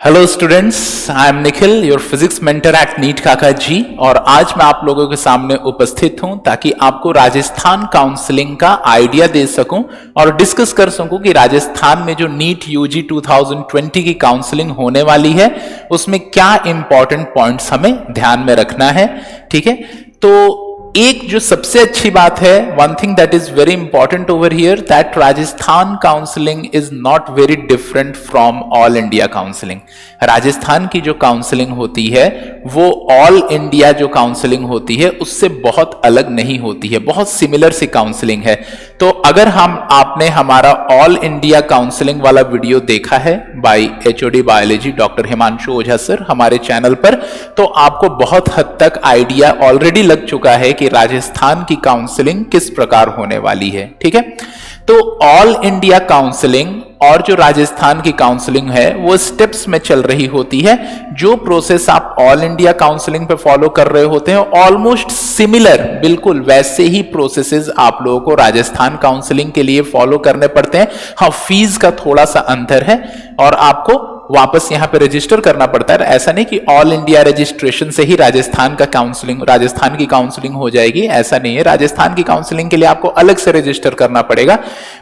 Hello students, I am Nikhil, your physics mentor at NEET Kaka ji. और आज मैं आप लोगों के सामने उपस्थित हूं ताकि आपको राजस्थान काउंसलिंग का आइडिया दे सकूं और डिस्कस कर सकूं कि राजस्थान में जो नीट यूजी 2020 की काउंसलिंग होने वाली है उसमें क्या इंपॉर्टेंट पॉइंट्स हमें ध्यान में रखना है। ठीक है, तो एक जो सबसे अच्छी बात है, one thing that is very important over here, that Rajasthan counselling is not very different from all India counselling. Rajasthan की जो काउंसलिंग होती है वो ऑल इंडिया जो काउंसलिंग होती है उससे बहुत अलग नहीं होती है, बहुत सिमिलर सी काउंसलिंग है। तो अगर आपने हमारा ऑल इंडिया काउंसलिंग वाला वीडियो देखा है by HOD biology doctor Himanshu Ojha sir हमारे चैनल पर, तो आपको बहुत हद तक आइडिया ऑलरेडी लग चुका है कि राजस्थान की काउंसलिंग किस प्रकार होने वाली है। ठीक है, तो ऑल इंडिया काउंसलिंग और जो राजस्थान की काउंसलिंग है वो स्टेप्स में चल रही होती है। जो प्रोसेस आप ऑल इंडिया काउंसलिंग पे फॉलो कर रहे होते हैं ऑलमोस्ट सिमिलर, बिल्कुल वैसे ही प्रोसेसेस आप लोगों को राजस्थान काउंसलिंग के लिए फॉलो करने पड़ते हैं। हाँ, फीस का थोड़ा सा अंतर है और आपको वापस यहां पे रजिस्टर करना पड़ता है। ऐसा नहीं कि ऑल इंडिया रजिस्ट्रेशन से ही राजस्थान की काउंसलिंग हो जाएगी, ऐसा नहीं है। राजस्थान की काउंसलिंग के लिए आपको अलग से रजिस्टर करना पड़ेगा,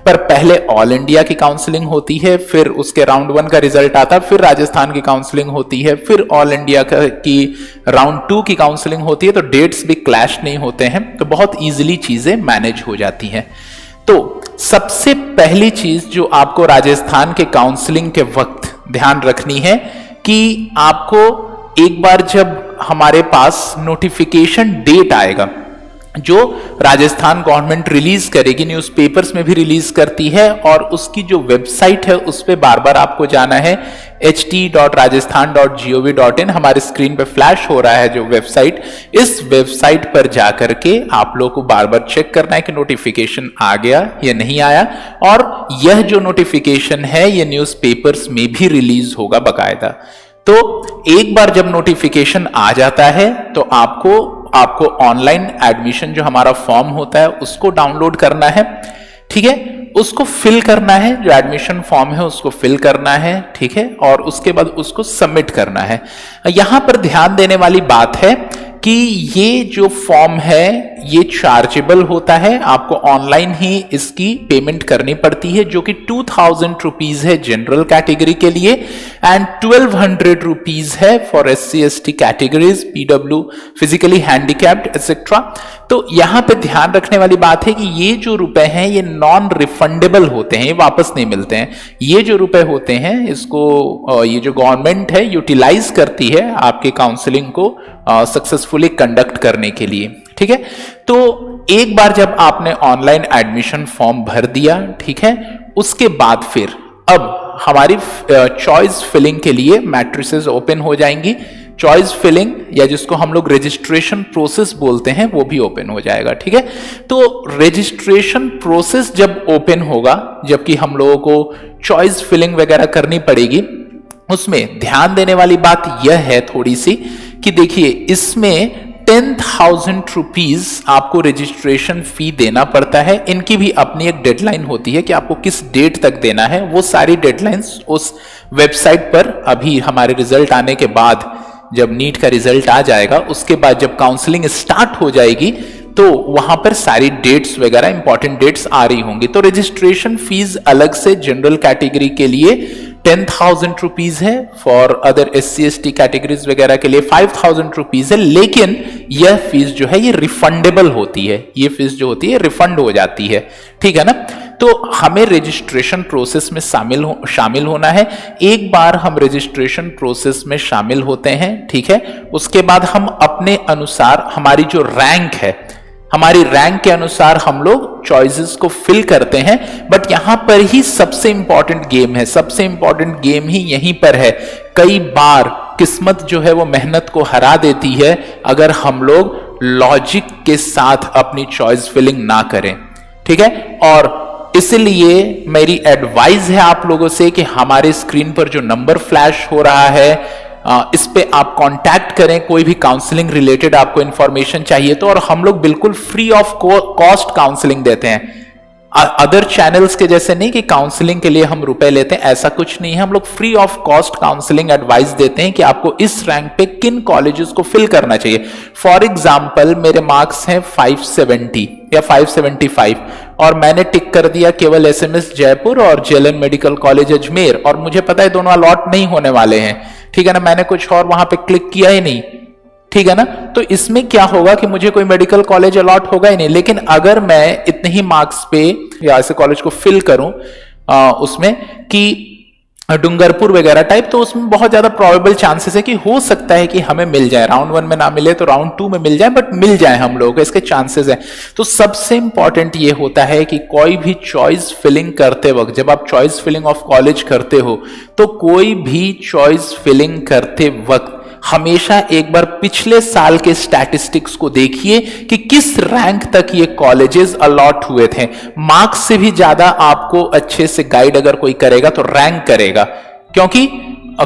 पर पहले ऑल इंडिया की काउंसलिंग होती है, फिर उसके राउंड 1 का रिजल्ट आता है, फिर राजस्थान की काउंसलिंग होती है, फिर ऑल इंडिया की राउंड 2 की काउंसलिंग होती है। तो डेट्स भी क्लैश नहीं होते हैं, तो बहुत ईजिली चीजें मैनेज हो जाती हैं। तो सबसे पहली चीज जो आपको राजस्थान के काउंसलिंग के वक्त ध्यान रखनी है कि आपको एक बार जब हमारे पास नोटिफिकेशन डेट आएगा जो राजस्थान गवर्नमेंट रिलीज करेगी, न्यूज़पेपर्स में भी रिलीज करती है और उसकी जो वेबसाइट है उस पे बार बार आपको जाना है, ht.rajasthan.gov.in हमारे स्क्रीन पे फ्लैश हो रहा है जो वेबसाइट, इस वेबसाइट पर जाकर के आप लोगों को बार बार चेक करना है कि नोटिफिकेशन आ गया या नहीं आया। और यह जो नोटिफिकेशन है ये न्यूज़पेपर्स में भी रिलीज होगा बाकायदा। तो एक बार जब नोटिफिकेशन आ जाता है तो आपको ऑनलाइन एडमिशन जो हमारा फॉर्म होता है उसको डाउनलोड करना है। ठीक है, उसको फिल करना है, जो एडमिशन फॉर्म है उसको फिल करना है। ठीक है, और उसके बाद उसको सबमिट करना है। यहां पर ध्यान देने वाली बात है कि ये जो फॉर्म है ये चार्जेबल होता है, आपको ऑनलाइन ही इसकी पेमेंट करनी पड़ती है, जो कि 2000 रुपीज है जनरल कैटेगरी के लिए एंड 1200 रुपीज है for SC/ST categories, PW, physically handicapped etcetera. तो यहां पे ध्यान रखने वाली बात है कि ये जो रुपए हैं ये नॉन रिफंडेबल होते हैं, ये वापस नहीं मिलते हैं। ये जो रुपए होते हैं इसको ये जो गवर्नमेंट है यूटिलाइज करती है आपके काउंसलिंग को सक्सेसफुली कंडक्ट करने के लिए। ठीक है, तो एक बार जब आपने ऑनलाइन एडमिशन फॉर्म भर दिया, ठीक है, उसके बाद फिर अब हमारी चॉइस फिलिंग के लिए मैट्रिसेस ओपन हो जाएंगी। चॉइस फिलिंग या जिसको हम लोग रजिस्ट्रेशन प्रोसेस बोलते हैं वो भी ओपन हो जाएगा। ठीक है, तो रजिस्ट्रेशन प्रोसेस जब ओपन होगा, जबकि हम लोगों को चॉइस फिलिंग वगैरह करनी पड़ेगी, उसमें ध्यान देने वाली बात यह है थोड़ी सी कि देखिए इसमें 10,000 रुपीज आपको रजिस्ट्रेशन फी देना पड़ता है। इनकी भी अपनी एक डेडलाइन होती है कि आपको किस डेट तक देना है। वो सारी डेडलाइंस उस वेबसाइट पर अभी हमारे रिजल्ट आने के बाद, जब नीट का रिजल्ट आ जाएगा उसके बाद जब काउंसलिंग स्टार्ट हो जाएगी तो वहां पर सारी डेट्स वगैरह इंपॉर्टेंट डेट्स आ रही होंगी। तो रजिस्ट्रेशन फीस अलग से जनरल कैटेगरी के लिए 10,000 रुपीज है, फॉर अदर SC/ST कैटेगरीज वगैरह के लिए 5,000 रुपीज है। लेकिन यह फीस जो है ये रिफंडेबल होती है, ये फीस जो होती है रिफंड हो जाती है। ठीक है ना, तो हमें रजिस्ट्रेशन प्रोसेस में शामिल होना है। एक बार हम रजिस्ट्रेशन प्रोसेस में शामिल होते हैं, ठीक है, उसके बाद हम अपने अनुसार हमारी जो रैंक है, हमारी रैंक के अनुसार हम लोग चॉइसेस को फिल करते हैं। बट यहां पर ही सबसे इंपॉर्टेंट गेम है, सबसे इंपॉर्टेंट गेम ही यहीं पर है। कई बार किस्मत जो है वो मेहनत को हरा देती है अगर हम लोग लॉजिक के साथ अपनी चॉइस फिलिंग ना करें। ठीक है, और इसलिए मेरी एडवाइस है आप लोगों से कि हमारे स्क्रीन पर जो नंबर फ्लैश हो रहा है इस पे आप कांटेक्ट करें। कोई भी काउंसलिंग रिलेटेड आपको इंफॉर्मेशन चाहिए तो, और हम लोग बिल्कुल फ्री ऑफ कॉस्ट काउंसलिंग देते हैं। अदर चैनल्स के जैसे नहीं कि काउंसलिंग के लिए हम रुपए लेते हैं, ऐसा कुछ नहीं है। हम लोग free of cost counselling advice देते हैं कि आपको इस रैंक पे किन कॉलेजेस को फिल करना चाहिए। फॉर एग्जांपल मेरे मार्क्स हैं 570 या 575 और मैंने टिक कर दिया केवल एसएमएस जयपुर और जेएलएन मेडिकल कॉलेज अजमेर, और मुझे पता है दोनों अलॉट नहीं होने वाले हैं, ठीक है ना, मैंने कुछ और वहां पे क्लिक किया ही नहीं, ठीक है ना। तो इसमें क्या होगा कि मुझे कोई मेडिकल कॉलेज अलॉट होगा ही नहीं। लेकिन अगर मैं इतने ही मार्क्स पे या ऐसे कॉलेज को फिल करूं उसमें कि डूंगरपुर वगैरह टाइप, तो उसमें बहुत ज्यादा प्रोबेबल चांसेस है कि हो सकता है कि हमें मिल जाए, राउंड 1 में ना मिले तो राउंड 2 में मिल जाए, बट मिल जाए हम लोगों को, इसके चांसेस है। तो सबसे इंपॉर्टेंट ये होता है कि कोई भी चॉइस फिलिंग करते वक्त, जब आप चॉइस फिलिंग ऑफ कॉलेज करते हो, तो कोई भी चॉइस फिलिंग करते वक्त हमेशा एक बार पिछले साल के स्टैटिस्टिक्स को देखिए कि किस रैंक तक ये कॉलेजेस अलॉट हुए थे। मार्क्स से भी ज्यादा आपको अच्छे से गाइड अगर कोई करेगा तो रैंक करेगा, क्योंकि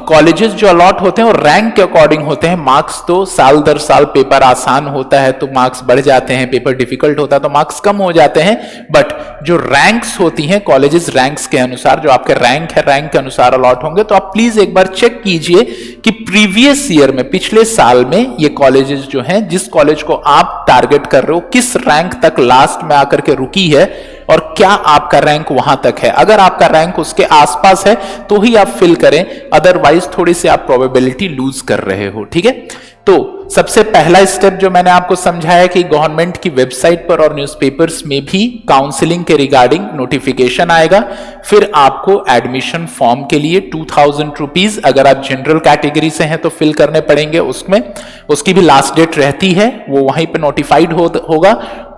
कॉलेजेस जो अलॉट होते हैं वो रैंक के अकॉर्डिंग होते हैं। मार्क्स तो साल दर साल, पेपर आसान होता है तो मार्क्स बढ़ जाते हैं, पेपर डिफिकल्ट होता है तो मार्क्स कम हो जाते हैं, बट जो रैंक्स होती हैं कॉलेजेस रैंक्स के अनुसार, जो आपके रैंक है रैंक के अनुसार अलॉट होंगे। तो आप प्लीज एक बार चेक कीजिए कि प्रीवियस ईयर में, पिछले साल में ये कॉलेजेस जो हैं, जिस कॉलेज को आप टारगेट कर रहे हो, किस रैंक तक लास्ट में आकर के रुकी है और क्या आपका रैंक वहां तक है। अगर आपका रैंक उसके आसपास है तो ही आप फिल करें, अदरवाइज थोड़ी सी आप प्रोबेबिलिटी लूज कर रहे हो, ठीक है। तो सबसे पहला स्टेप जो मैंने आपको समझाया कि गवर्नमेंट की वेबसाइट पर और न्यूज़पेपर्स में भी काउंसलिंग के रिगार्डिंग नोटिफिकेशन आएगा। फिर आपको एडमिशन फॉर्म के लिए 2000 रुपीज, अगर आप जनरल कैटेगरी से हैं तो फिल करने पड़ेंगे, उसमें उसकी भी लास्ट डेट रहती है, वो वहीं पे नोटिफाइड होगा।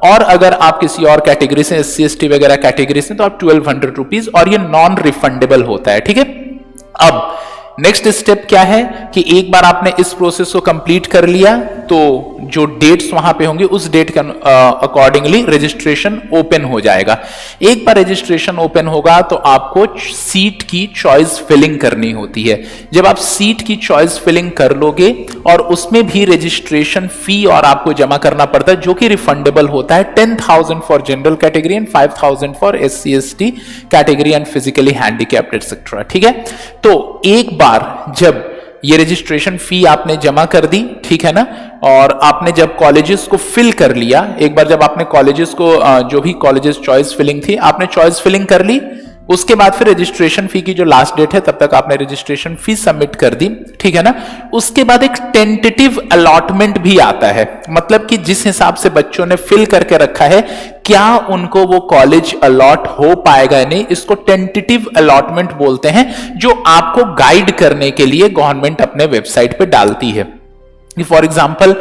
और अगर आप किसी और कैटेगरी से, SC ST वगैरह कैटेगरी से, तो आप 1200 रुपीज, और ये नॉन रिफंडेबल होता है, ठीक है। अब नेक्स्ट स्टेप क्या है कि एक बार आपने इस प्रोसेस को कंप्लीट कर लिया तो जो डेट्स वहां पे होंगी उस डेट के अकॉर्डिंगली रजिस्ट्रेशन ओपन हो जाएगा। एक बार रजिस्ट्रेशन ओपन होगा तो आपको सीट की चॉइस फिलिंग करनी होती है। जब आप सीट की चॉइस फिलिंग कर लोगे और उसमें भी रजिस्ट्रेशन फी और आपको जमा करना पड़ता है, जो कि रिफंडेबल होता है, 10,000 for general category and 5,000 for SC ST category and physically handicapped etcetera, ठीक है। तो एक बार जब ये रजिस्ट्रेशन फी आपने जमा कर दी, ठीक है ना, और आपने जब कॉलेजेस को फिल कर लिया, एक बार जब आपने कॉलेजेस को, जो भी कॉलेजेस चॉइस फिलिंग थी, आपने चॉइस फिलिंग कर ली, उसके बाद फिर रजिस्ट्रेशन फी की जो लास्ट डेट है तब तक आपने रजिस्ट्रेशन फी सबमिट कर दी, ठीक है ना। उसके बाद एक टेंटेटिव अलॉटमेंट भी आता है, मतलब कि जिस हिसाब से बच्चों ने फिल करके रखा है, क्या उनको वो कॉलेज अलॉट हो पाएगा या नहीं, इसको टेंटेटिव अलॉटमेंट बोलते हैं, जो आपको गाइड करने के लिए गवर्नमेंट अपने वेबसाइट पे डालती है। फॉर एग्जाम्पल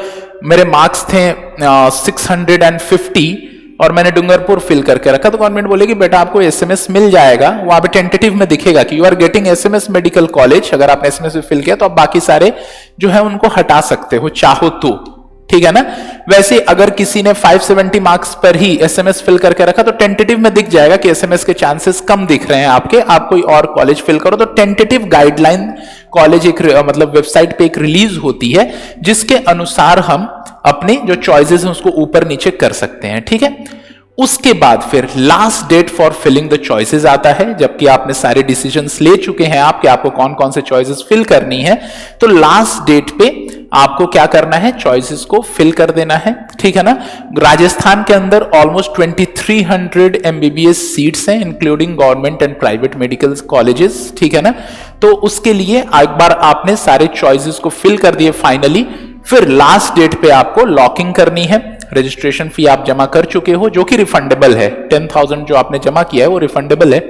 मेरे मार्क्स थे 650 और मैंने डूंगरपुर फिल करके रखा, तो गवर्नमेंट बोलेगी बेटा आपको एसएमएस मिल जाएगा, वहां पे टेंटेटिव में दिखेगा कि you are getting SMS medical college. अगर आपने एसएमएस में फिल किया तो आप बाकी सारे जो है उनको हटा सकते हो चाहो तो, ठीक है ना। वैसे अगर किसी ने 570 मार्क्स पर ही एसएमएस फिल करके रखा तो टेंटेटिव में दिख जाएगा कि एसएमएस के चांसेस कम दिख रहे हैं आपके, आप कोई और कॉलेज फिल करो। तो टेंटेटिव गाइडलाइन कॉलेज एक मतलब वेबसाइट पे एक रिलीज होती है, जिसके अनुसार हम अपने जो चॉइसेस हैं उसको ऊपर नीचे कर सकते हैं, ठीक है। उसके बाद फिर last date for filling the choices आता है, जबकि आपने सारे डिसीजंस ले चुके हैं आप कि आपको कौन कौन से चॉइसेस फिल करनी है, तो लास्ट डेट पे आपको क्या करना है, चॉइसेस को फिल कर देना है, ठीक है ना। राजस्थान के अंदर ऑलमोस्ट 2300 MBBS सीट्स हैं, including government and private medical colleges, ठीक है ना। तो उसके लिए एक बार आपने सारे चॉइसेस को फिल कर दिए फाइनली, फिर लास्ट डेट पे आपको लॉकिंग करनी है। रजिस्ट्रेशन फी आप जमा कर चुके हो जो कि रिफंडेबल है, 10,000 जो आपने जमा किया है वो रिफंडेबल है।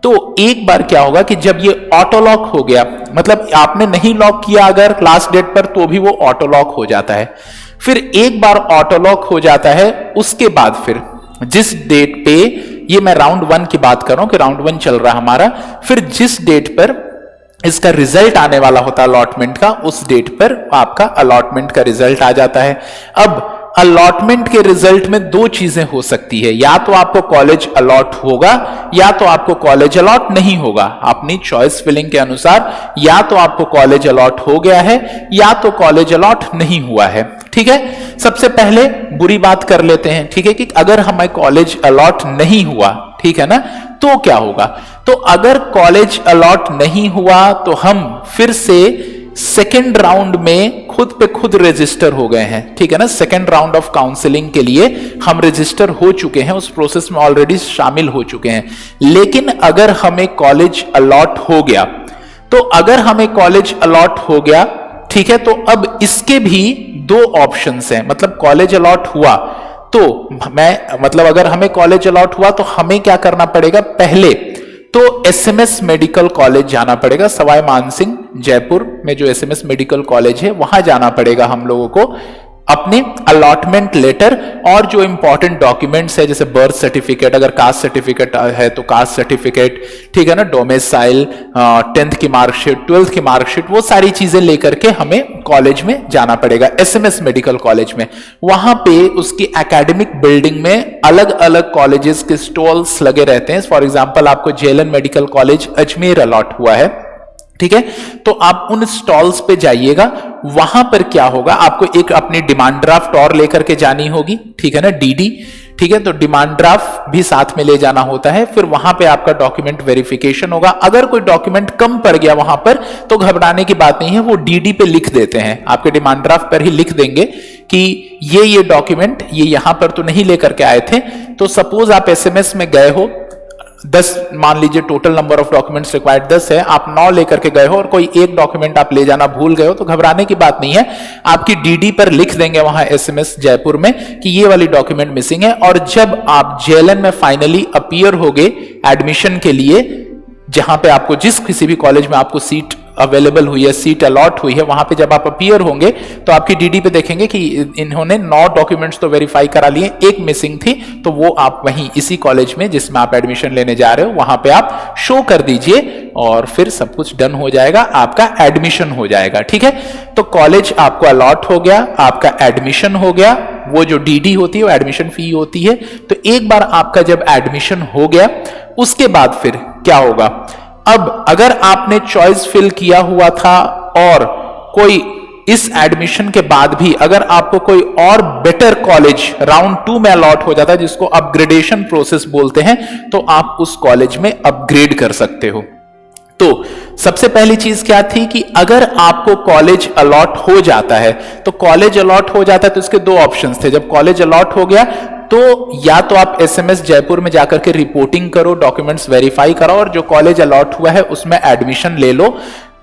तो एक बार क्या होगा कि जब ये ऑटो लॉक हो गया, मतलब आपने नहीं लॉक किया अगर लास्ट डेट पर, तो भी वो ऑटो लॉक हो जाता है। फिर एक बार ऑटो लॉक हो जाता है, उसके बाद फिर जिस डेट पे, ये मैं राउंड 1 की बात कर रहा हूं कि राउंड 1 चल रहा है हमारा, फिर जिस डेट पर इसका रिजल्ट आने वाला होता है अलॉटमेंट का, उस डेट पर आपका अलॉटमेंट का रिजल्ट आ जाता है। अब अलॉटमेंट के रिजल्ट में दो चीजें हो सकती है, या तो आपको कॉलेज अलॉट होगा या तो आपको कॉलेज अलॉट नहीं होगा, अपनी चॉइस फिलिंग के अनुसार। या तो आपको कॉलेज अलॉट हो गया है या तो कॉलेज अलॉट नहीं हुआ है, ठीक है। सबसे पहले बुरी बात कर लेते हैं, ठीक है, कि अगर हमें कॉलेज अलॉट नहीं हुआ, ठीक है ना। तो क्या होगा, तो अगर कॉलेज अलॉट नहीं हुआ तो हम फिर से सेकेंड राउंड में खुद पे खुद रजिस्टर हो गए हैं, ठीक है ना। सेकेंड राउंड ऑफ काउंसलिंग के लिए हम रजिस्टर हो चुके हैं, उस प्रोसेस में ऑलरेडी शामिल हो चुके हैं। लेकिन अगर हमें कॉलेज अलॉट हो गया, तो अगर हमें कॉलेज अलॉट हो गया, ठीक है, तो अब इसके भी दो ऑप्शंस हैं। मतलब कॉलेज अलॉट हुआ तो अगर हमें कॉलेज अलॉट हुआ तो हमें क्या करना पड़ेगा, पहले तो एसएमएस मेडिकल कॉलेज जाना पड़ेगा। सवाई मानसिंह जयपुर में जो एसएमएस मेडिकल कॉलेज है वहां जाना पड़ेगा हम लोगों को, अपने अलॉटमेंट लेटर और जो इंपॉर्टेंट डॉक्यूमेंट्स है, जैसे बर्थ सर्टिफिकेट, अगर कास्ट सर्टिफिकेट है तो कास्ट सर्टिफिकेट, ठीक है ना, डोमिसाइल, 10th की मार्कशीट, 12th की मार्कशीट, वो सारी चीजें लेकर के हमें कॉलेज में जाना पड़ेगा, एसएमएस मेडिकल कॉलेज में। वहां पे उसकी एकेडमिक बिल्डिंग में अलग अलग कॉलेजेस के स्टॉल्स लगे रहते हैं। फॉर एग्जाम्पल आपको JLN medical college Ajmer allot हुआ है, ठीक है, तो आप उन स्टॉल्स पे जाइएगा। वहां पर क्या होगा, आपको एक अपनी डिमांड ड्राफ्ट और लेकर के जानी होगी, ठीक है ना, डीडी, ठीक है, तो डिमांड ड्राफ्ट भी साथ में ले जाना होता है। फिर वहां पे आपका डॉक्यूमेंट वेरिफिकेशन होगा। अगर कोई डॉक्यूमेंट कम पड़ गया वहां पर तो घबराने की बात नहीं है, वो डीडी पे लिख देते हैं, आपके डिमांड ड्राफ्ट पर ही लिख देंगे कि ये डॉक्यूमेंट ये यहां पर तो नहीं लेकर के आए थे। तो सपोज आप एसएमएस में गए हो, 10 मान लीजिए total number of documents required 10 है, आप 9 लेकर के गए हो और कोई एक डॉक्यूमेंट आप ले जाना भूल गए हो, तो घबराने की बात नहीं है, आपकी डीडी पर लिख देंगे वहां एसएमएस जयपुर में कि ये वाली डॉक्यूमेंट मिसिंग है। और जब आप जेएलएन में फाइनली अपीयर होगे एडमिशन के लिए, जहां पे आपको जिस किसी भी कॉलेज में आपको सीट अवेलेबल हुई है, सीट अलॉट हुई है, वहां पे जब आप अपीयर होंगे तो आपकी डीडी पे देखेंगे कि इन्होंने 9 डॉक्यूमेंट्स तो वेरीफाई करा लिए, एक मिसिंग थी, तो वो आप वहीं इसी कॉलेज में जिसमें आप एडमिशन लेने जा रहे हो वहां पे आप शो कर दीजिए और फिर सब कुछ डन हो जाएगा, आपका एडमिशन हो जाएगा, ठीक है। तो कॉलेज आपको अलॉट हो गया, आपका एडमिशन हो गया, वो जो डीडी होती है वो एडमिशन फी होती है। तो एक बार आपका जब एडमिशन हो गया उसके बाद फिर क्या होगा, अब अगर आपने चॉइस फिल किया हुआ था और कोई इस एडमिशन के बाद भी अगर आपको कोई और बेटर कॉलेज राउंड 2 में अलॉट हो जाता है, जिसको अपग्रेडेशन प्रोसेस बोलते हैं, तो आप उस कॉलेज में अपग्रेड कर सकते हो। तो सबसे पहली चीज क्या थी कि अगर आपको कॉलेज अलॉट हो जाता है, तो कॉलेज अलॉट हो जाता है तो इसके दो ऑप्शंस थे। जब कॉलेज अलॉट हो गया तो या तो आप एसएमएस जयपुर में जाकर के रिपोर्टिंग करो, डॉक्यूमेंट्स वेरीफाई करो और जो कॉलेज अलॉट हुआ है उसमें एडमिशन ले लो।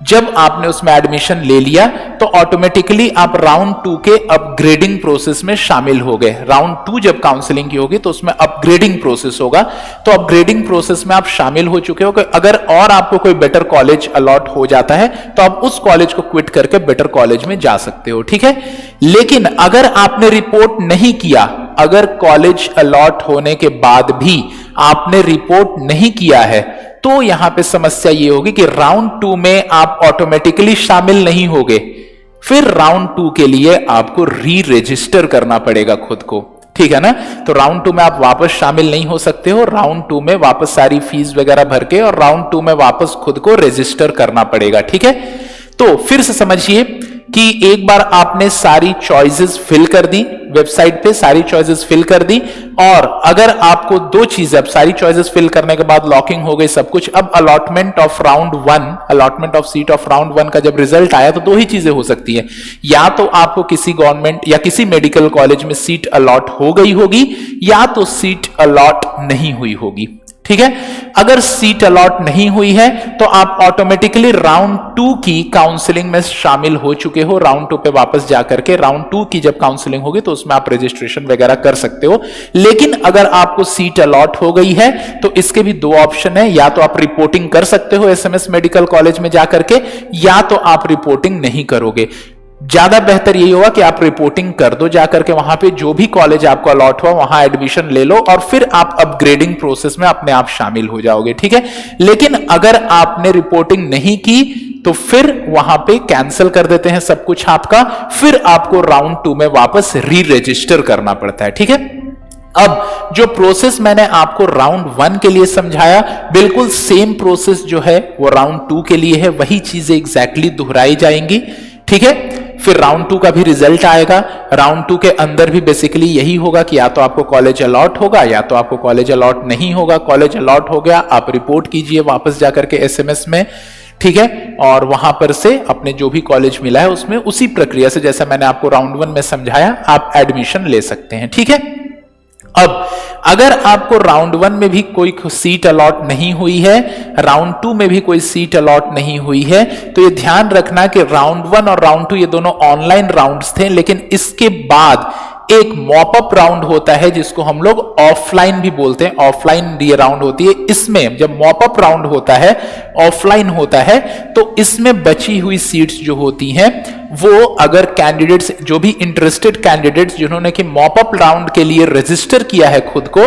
जब आपने उसमें एडमिशन ले लिया तो ऑटोमेटिकली आप राउंड 2 के अपग्रेडिंग प्रोसेस में शामिल हो गए। राउंड 2 जब काउंसलिंग की होगी तो उसमें अपग्रेडिंग प्रोसेस होगा, तो अपग्रेडिंग प्रोसेस में आप शामिल हो चुके हो। कि अगर और आपको कोई बेटर कॉलेज अलॉट हो जाता है तो आप उस कॉलेज को क्विट करके बेटर कॉलेज में जा सकते हो, ठीक है। लेकिन अगर आपने रिपोर्ट नहीं किया, अगर कॉलेज अलॉट होने के बाद भी आपने रिपोर्ट नहीं किया है, तो यहां पे समस्या ये होगी कि राउंड 2 में आप ऑटोमेटिकली शामिल नहीं होगे। फिर राउंड 2 के लिए आपको री रजिस्टर करना पड़ेगा खुद को, ठीक है ना। तो राउंड 2 में आप वापस शामिल नहीं हो सकते हो, राउंड 2 में वापस सारी फीस वगैरह भर के और राउंड 2 में वापस खुद को रजिस्टर करना पड़ेगा, ठीक है। तो फिर से समझिए कि एक बार आपने सारी चॉइसेस फिल कर दी, वेबसाइट पे सारी चॉइसेस फिल कर दी, और अगर आपको दो चीजें, अब सारी चॉइसेस फिल करने के बाद लॉकिंग हो गई सब कुछ, अब allotment of round 1, allotment of seat of round 1 का जब रिजल्ट आया तो दो ही चीजें हो सकती है, या तो आपको किसी गवर्नमेंट या किसी मेडिकल कॉलेज में सीट अलॉट हो गई होगी या तो सीट अलॉट नहीं हुई होगी, ठीक है। अगर सीट अलॉट नहीं हुई है तो आप ऑटोमेटिकली राउंड 2 की काउंसलिंग में शामिल हो चुके हो। राउंड 2 पे वापस जाकर के राउंड 2 की जब काउंसलिंग होगी तो उसमें आप रजिस्ट्रेशन वगैरह कर सकते हो। लेकिन अगर आपको सीट अलॉट हो गई है तो इसके भी दो ऑप्शन है, या तो आप रिपोर्टिंग कर सकते हो एसएमएस मेडिकल कॉलेज में जाकर के, या तो आप रिपोर्टिंग नहीं करोगे। ज्यादा बेहतर यही होगा कि आप रिपोर्टिंग कर दो जाकर के, वहां पे जो भी कॉलेज आपको अलॉट हुआ वहां एडमिशन ले लो और फिर आप अपग्रेडिंग प्रोसेस में अपने आप शामिल हो जाओगे, ठीक है। लेकिन अगर आपने रिपोर्टिंग नहीं की तो फिर वहां पे कैंसिल कर देते हैं सब कुछ आपका, फिर आपको राउंड 2 में वापस री रजिस्टर करना पड़ता है, ठीक है। अब जो प्रोसेस मैंने आपको राउंड 1 के लिए समझाया, बिल्कुल सेम प्रोसेस जो है वो राउंड 2 के लिए है, वही चीजें एग्जैक्टली दोहराई जाएंगी। ठीक है। फिर राउंड 2 का भी रिजल्ट आएगा। राउंड 2 के अंदर भी बेसिकली यही होगा कि या तो आपको कॉलेज अलॉट होगा या तो आपको कॉलेज अलॉट नहीं होगा। कॉलेज अलॉट हो गया, आप रिपोर्ट कीजिए वापस जाकर के एसएमएस में, ठीक है, और वहां पर से अपने जो भी कॉलेज मिला है उसमें उसी प्रक्रिया से, जैसा मैंने आपको राउंड 1 में समझाया, आप एडमिशन ले सकते हैं, ठीक है। अब अगर आपको राउंड 1 में भी कोई सीट अलॉट नहीं हुई है, राउंड 2 में भी कोई सीट अलॉट नहीं हुई है, तो ये ध्यान रखना कि राउंड 1 और राउंड 2 ये दोनों ऑनलाइन राउंड्स थे, लेकिन इसके बाद एक मॉपअप राउंड होता है जिसको हम लोग ऑफलाइन भी बोलते हैं। ऑफलाइन ये राउंड होती है। इसमें जब मॉपअप राउंड होता है, ऑफलाइन होता है, तो इसमें बची हुई सीट्स जो होती हैं वो अगर कैंडिडेट्स, जो भी इंटरेस्टेड कैंडिडेट्स जिन्होंने कि मॉपअप राउंड के लिए रजिस्टर किया है खुद को,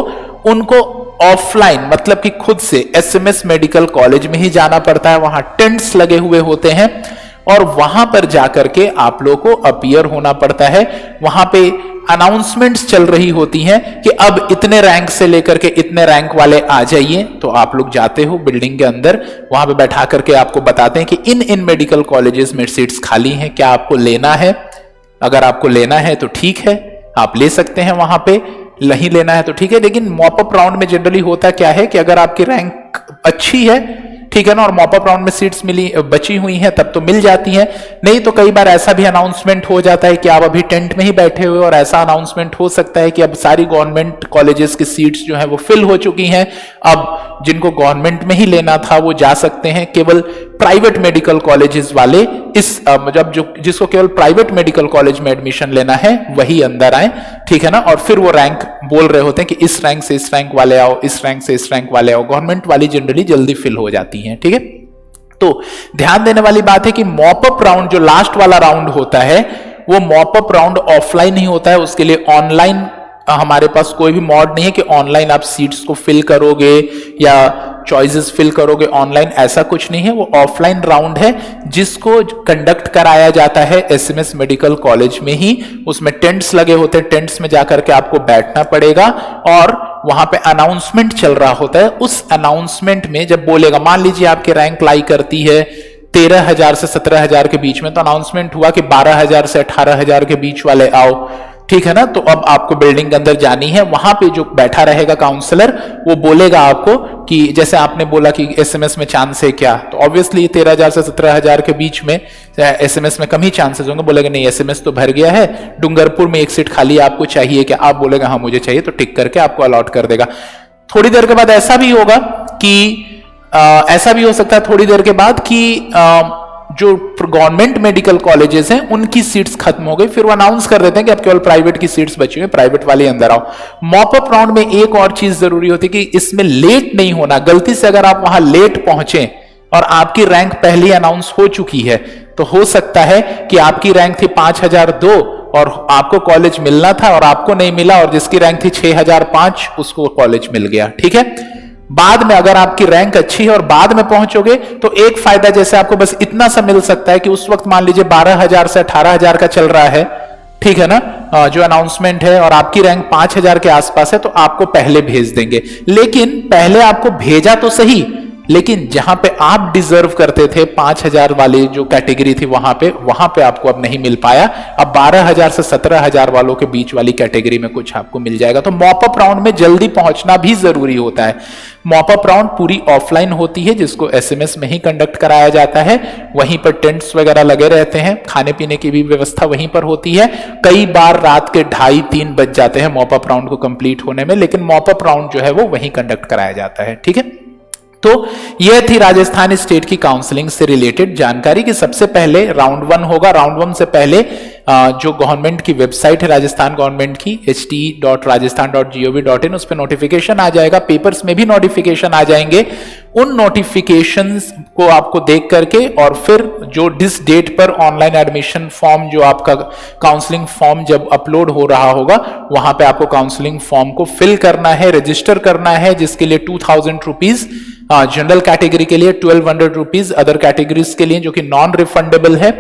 उनको ऑफलाइन मतलब कि खुद से एसएमएस मेडिकल कॉलेज में ही जाना पड़ता है। वहां टेंट्स लगे हुए होते हैं और वहां पर जाकर के आप लोगों को अपीयर होना पड़ता है। वहां पे अनाउंसमेंट्स चल रही होती हैं कि अब इतने रैंक से लेकर के इतने रैंक वाले आ जाइए। तो आप लोग जाते हो बिल्डिंग के अंदर, वहां पे बैठा करके आपको बताते हैं कि इन मेडिकल कॉलेजेस में सीट्स खाली हैं, क्या आपको लेना है। अगर आपको लेना है तो ठीक है, आप ले सकते हैं वहां पे, नहीं लेना है तो ठीक है। लेकिन मॉपअप राउंड में जनरली होता क्या है कि अगर आपकी रैंक अच्छी है, ठीक है ना, और मॉपअप राउंड में सीट्स मिली बची हुई हैं तब तो मिल जाती हैं, नहीं तो कई बार ऐसा भी अनाउंसमेंट हो जाता है कि आप अभी टेंट में ही बैठे हुए और ऐसा अनाउंसमेंट हो सकता है कि अब सारी गवर्नमेंट कॉलेजेस की सीट्स जो है वो फिल हो चुकी हैं। अब जिनको गवर्नमेंट में ही लेना था वो जा सकते हैं, केवल प्राइवेट मेडिकल कॉलेजेस वाले जब जिसको केवल प्राइवेट मेडिकल कॉलेज में एडमिशन लेना है वही अंदर आए, ठीक है ना। और फिर वो रैंक बोल रहे होते हैं कि इस रैंक से इस रैंक वाले आओ, इस रैंक से इस रैंक वाले आओ। गवर्नमेंट वाली जनरली जल्दी फिल हो जाती हैं, ठीक है। तो ध्यान देने वाली बात है कि मॉपअप राउंड जो लास्ट वाला राउंड होता है वो मॉपअप राउंड ऑफलाइन ही होता है। उसके लिए ऑनलाइन हमारे पास कोई भी मॉड नहीं है कि ऑनलाइन आप सीट्स को फिल करोगे या चॉइसेस फिल करोगे ऑनलाइन, ऐसा कुछ नहीं है। वो ऑफलाइन राउंड है जिसको कंडक्ट कराया जाता है एसएमएस मेडिकल कॉलेज में ही। उसमें टेंट्स लगे होते हैं, टेंट्स में जाकर के आपको बैठना पड़ेगा और वहां पे अनाउंसमेंट चल रहा होता है। उस अनाउंसमेंट में जब बोलेगा, मान लीजिए आपकी रैंक लाई करती है 13,000 से 17,000 के बीच में, तो अनाउंसमेंट हुआ कि 12,000 से 18,000 के बीच वाले आओ, ठीक है ना। तो अब आपको बिल्डिंग के अंदर जानी है, वहां पे जो बैठा रहेगा काउंसलर वो बोलेगा आपको कि जैसे आपने बोला कि एसएमएस में चांस है क्या, तो ऑब्वियसली 13,000 से 17,000 के बीच में एसएमएस में कम ही चांसेस होंगे। बोलेगा नहीं एसएमएस तो भर गया है, डूंगरपुर में एक सीट खाली है, आपको चाहिए क्या। आप बोलेगा हाँ मुझे चाहिए, तो टिक करके आपको अलॉट कर देगा। थोड़ी देर के बाद ऐसा भी होगा कि ऐसा भी हो सकता है थोड़ी देर के बाद कि जो गवर्नमेंट मेडिकल कॉलेजेस हैं उनकी सीट्स खत्म हो गई, फिर वो अनाउंस कर देते हैं कि अब केवल प्राइवेट की सीट्स बची हुई, प्राइवेट वाले अंदर आओ। मॉपअप राउंड में एक और चीज जरूरी होती है कि इसमें लेट नहीं होना। गलती से अगर आप वहां लेट पहुंचे और आपकी रैंक पहले अनाउंस हो चुकी है, तो हो सकता है कि आपकी रैंक थी 5,002 और आपको कॉलेज मिलना था और आपको नहीं मिला, और जिसकी रैंक थी 6,005 उसको कॉलेज मिल गया, ठीक है। बाद में अगर आपकी रैंक अच्छी है और बाद में पहुंचोगे तो एक फायदा जैसे आपको बस इतना सा मिल सकता है कि उस वक्त मान लीजिए 12,000 से 18,000 का चल रहा है, ठीक है ना, जो अनाउंसमेंट है, और आपकी रैंक 5,000 के आसपास है, तो आपको पहले भेज देंगे। लेकिन पहले आपको भेजा तो सही, लेकिन जहां पे आप डिजर्व करते थे 5,000 वाली जो कैटेगरी थी वहां पे आपको अब नहीं मिल पाया। अब 12,000 से 17,000 वालों के बीच वाली कैटेगरी में कुछ आपको मिल जाएगा। तो मॉपअप राउंड में जल्दी पहुंचना भी जरूरी होता है। मॉपअप राउंड पूरी ऑफलाइन होती है जिसको एसएमएस में ही कंडक्ट कराया जाता है। वहीं पर टेंट्स वगैरह लगे रहते हैं, खाने पीने की भी व्यवस्था वहीं पर होती है। कई बार रात के 2:30-3 बज जाते हैं मॉपअप राउंड को कंप्लीट होने में, लेकिन मॉपअप राउंड जो है वो वहीं कंडक्ट कराया जाता है, ठीक है। तो यह थी राजस्थान स्टेट की काउंसलिंग से रिलेटेड जानकारी कि सबसे पहले राउंड 1 होगा। राउंड 1 से पहले जो गवर्नमेंट की वेबसाइट है राजस्थान गवर्नमेंट की ht.rajasthan.gov.in, उस पर नोटिफिकेशन आ जाएगा, पेपर्स में भी नोटिफिकेशन आ जाएंगे। उन नोटिफिकेशंस को आपको देख करके और फिर जो जिस डेट पर ऑनलाइन एडमिशन फॉर्म जो आपका काउंसलिंग फॉर्म जब अपलोड हो रहा होगा वहां पे आपको काउंसलिंग फॉर्म को फिल करना है, रजिस्टर करना है, जिसके लिए 2,000 रुपीज जनरल कैटेगरी के लिए, 1,200 रुपीज अदर कैटेगरीज के लिए जो कि नॉन रिफंडेबल है,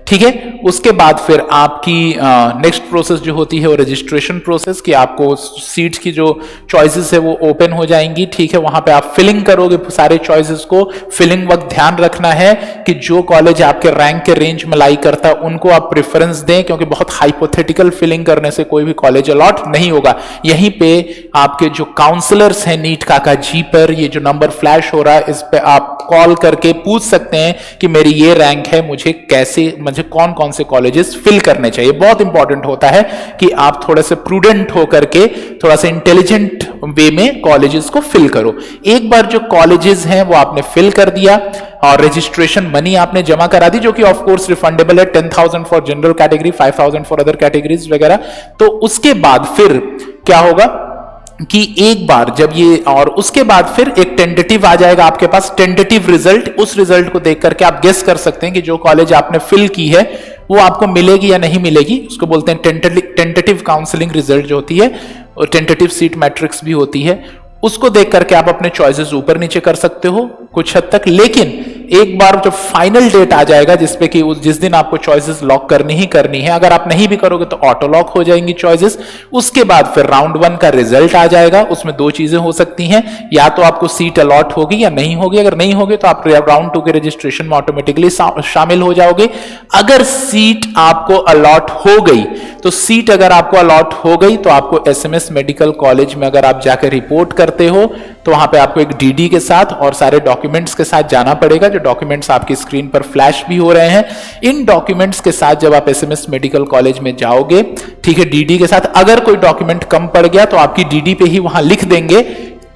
ठीक है। उसके बाद फिर आपकी नेक्स्ट प्रोसेस जो होती है वो रजिस्ट्रेशन प्रोसेस, कि आपको सीट्स की जो चॉइसेस है वो ओपन हो जाएंगी, ठीक है। वहां पे आप फिलिंग करोगे सारे चॉइसेस को। फिलिंग वक्त ध्यान रखना है कि जो कॉलेज आपके रैंक के रेंज में लाई करता है उनको आप प्रेफरेंस दें, क्योंकि बहुत हाइपोथेटिकल फिलिंग करने से कोई भी कॉलेज अलॉट नहीं होगा। यहीं पे आपके जो काउंसलर्स हैं नीट काका जी पर, ये जो नंबर फ्लैश हो रहा है इस पे आप कॉल करके पूछ सकते हैं कि मेरी ये रैंक है, मुझे कौन कौन से कॉलेजेस फिल करने चाहिए। बहुत इंपॉर्टेंट होता है कि आप थोड़े से प्रूडेंट होकर के थोड़ा सा इंटेलिजेंट वे में कॉलेजेस को फिल करो। एक बार जो कॉलेजेस हैं वो आपने फिल कर दिया और रजिस्ट्रेशन मनी आपने जमा करा दी, जो कि ऑफ कोर्स रिफंडेबल है, 10,000 for general category, 5,000 for other categories वगैरह। तो उसके बाद फिर क्या होगा कि एक बार जब ये, और उसके बाद फिर एक टेंटेटिव आ जाएगा आपके पास, टेंटेटिव रिजल्ट। उस रिजल्ट को देख करके आप गेस कर सकते हैं कि जो कॉलेज आपने फिल की है वो आपको मिलेगी या नहीं मिलेगी। उसको बोलते हैं टेंटेटिव काउंसलिंग रिजल्ट जो होती है, और टेंटेटिव सीट मैट्रिक्स भी होती है। उसको देख करके आप अपने चॉइसेस ऊपर नीचे कर सकते हो कुछ हद तक। लेकिन एक बार जब फाइनल डेट आ जाएगा जिसपे कि जिस दिन आपको चॉइसेस लॉक करनी ही करनी है, अगर आप नहीं भी करोगे तो ऑटो लॉक हो जाएंगी चॉइसेस। उसके बाद फिर राउंड 1 का रिजल्ट आ जाएगा। उसमें दो चीजें हो सकती हैं, या तो आपको सीट अलॉट होगी या नहीं होगी। अगर नहीं होगी तो आप राउंड 2 के रजिस्ट्रेशन में ऑटोमेटिकली शामिल हो जाओगे। अगर सीट आपको अलॉट हो गई तो सीट अगर आपको अलॉट हो गई तो आपको एसएमएस मेडिकल कॉलेज में अगर आप जाकर रिपोर्ट करते हो तो वहां पे आपको एक डीडी के साथ और सारे डॉक्यूमेंट्स के साथ जाना पड़ेगा, जो डॉक्यूमेंट्स आपकी स्क्रीन पर फ्लैश भी हो रहे हैं। इन डॉक्यूमेंट्स के साथ जब आप एसएमएस मेडिकल कॉलेज में जाओगे, ठीक है, डीडी के साथ, अगर कोई डॉक्यूमेंट कम पड़ गया तो आपकी डीडी पे ही वहां लिख देंगे।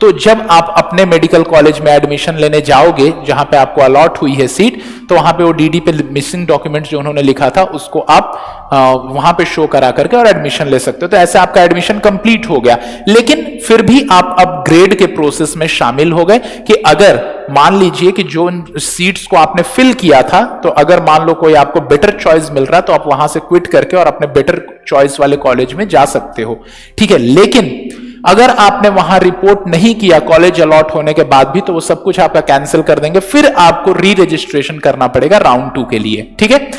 तो जब आप अपने मेडिकल कॉलेज में एडमिशन लेने जाओगे जहां पे आपको अलॉट हुई है सीट, तो वहां पे वो डीडी पे मिसिंग डॉक्यूमेंट्स जो उन्होंने लिखा था उसको आप वहां पे शो करा करके और एडमिशन ले सकते हो। तो ऐसे आपका एडमिशन कंप्लीट हो गया। लेकिन फिर भी आप अपग्रेड के प्रोसेस में शामिल हो गए कि अगर मान लीजिए कि जो सीट्स को आपने फिल किया था, तो अगर मान लो कोई आपको बेटर चॉइस मिल रहा है तो आप वहां से क्विट करके और अपने बेटर चॉइस वाले कॉलेज में जा सकते हो, ठीक है। लेकिन अगर आपने वहां रिपोर्ट नहीं किया कॉलेज अलॉट होने के बाद भी, तो वो सब कुछ आपका कैंसिल कर देंगे। फिर आपको री रजिस्ट्रेशन करना पड़ेगा राउंड 2 के लिए, ठीक है।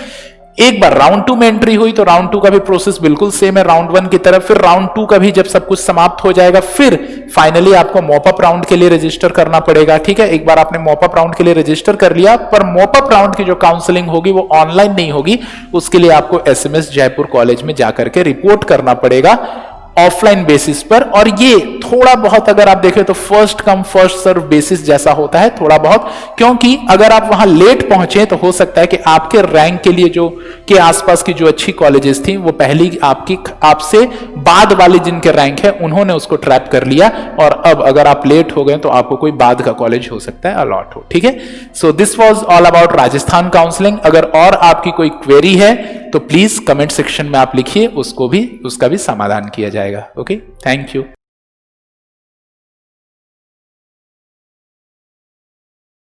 एक बार राउंड 2 में एंट्री हुई तो राउंड 2 का भी प्रोसेस बिल्कुल सेम है राउंड 1 की तरफ। फिर राउंड 2 का भी जब सब कुछ समाप्त हो जाएगा, फिर फाइनली आपको मॉपअप राउंड के लिए रजिस्टर करना पड़ेगा, ठीक है। एक बार आपने मॉपअप राउंड के लिए रजिस्टर कर लिया, पर मॉपअप राउंड की जो काउंसलिंग होगी वो ऑनलाइन नहीं होगी। उसके लिए आपको एसएमएस जयपुर कॉलेज में जाकर के रिपोर्ट करना पड़ेगा ऑफलाइन बेसिस पर। और ये थोड़ा बहुत अगर आप देखें तो first come first serve basis जैसा होता है थोड़ा बहुत, क्योंकि अगर आप वहां लेट पहुंचे तो हो सकता है कि आपके रैंक के लिए जो के आसपास की जो अच्छी कॉलेजेस थी वो पहली आपसे बाद वाले जिनके रैंक है उन्होंने उसको ट्रैप कर लिया, और अब अगर आप लेट हो गए तो आपको कोई बाद का कॉलेज हो सकता है अलॉट हो, ठीक है। So this was all about Rajasthan counselling. अगर और आपकी कोई क्वेरी है तो प्लीज कमेंट सेक्शन में आप लिखिए, उसका भी समाधान किया जाएगा। Okay, thank you.